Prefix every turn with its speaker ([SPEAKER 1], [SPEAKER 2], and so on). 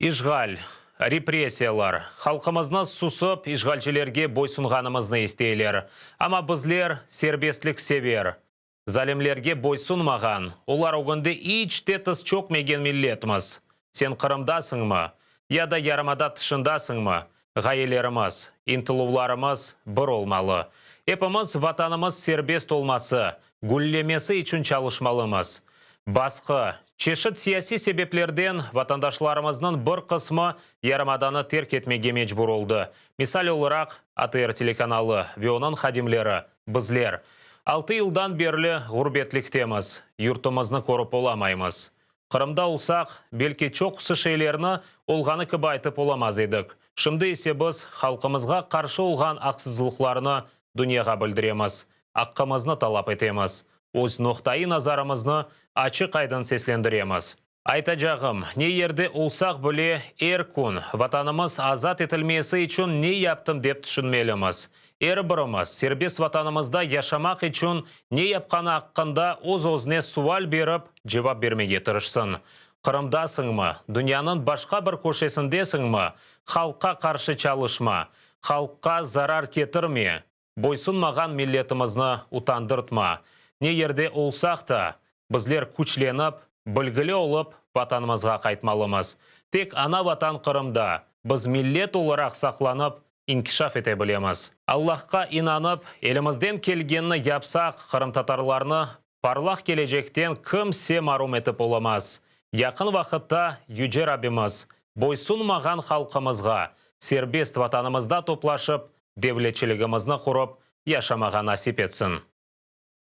[SPEAKER 1] Ишғал, репрессиялар, халқымызны сусып, ишғалчылерге бойсунғанымызны естейлер. Ама біздер сербестлік север. Залемлерге бойсунмаған, олар оғынды ичте тыс чөкмеген миллетміз. Сен Қырымдасың ма? Яда ярымада тышындасың ма? Ғайелеріміз, интылуларымыз бір олмалы. Епіміз ватанымыз сербест олмасы, гүллемесі үшін çalışмалымыз. Басқы, чешіт сияси себеплерден ватандашларымыздың бір қысмы ярымаданы терк етмеге мечбур олды. Мисал оларақ АТР телеканалы веонын хадимлері, біздер. 6 жылдан берлі ғұрбетліктеміз, юртымызны көріп оламаймыз. Қырымда олсақ, белке чоқсы шейлеріні олғаны кібайтып оламаз едік. Шымды есе біз халқымызға қаршы олған ақсызлықларыны дүнияға білдіреміз. Аққымызны талап етеміз. Өз ноқтайы назарымызны ачық айдын сеслендіреміз. Айта жағым, не ерде олсақ біле күн, ватанымыз азат етілмесі үшін не яптым деп түшінмеліміз. Біріміз, сербес ватанымызда яшамақ үшін не япқаны аққында өз-өзіне суал беріп, жауап бермеге тырышсын. Қырымдасың ма? Дүнияның башқа бір көшесіндесің ма? Халыққа қаршы çalışма, халыққа зарар кетірме, бойсунмаған миллетімізні утандыртма. Не ерде олсақ та, біздер күчленіп, білгілі олып, ватанымызға қайтмалымыз. Тек ана ватан Қырымда, біз миллет оларақ сақланып, инкишаф ете білеміз. Аллахқа инанып, елімізден келгенні япсақ, Қырым татарларыны парлақ кележектен кімсе марум етіп оламаз. Яқын вақытта Yüce Раббиміз бойсунмаған халқымызға, сербест ватанымызда топлашып, девлетчілігімізні құрып, яшамаға насип етсін.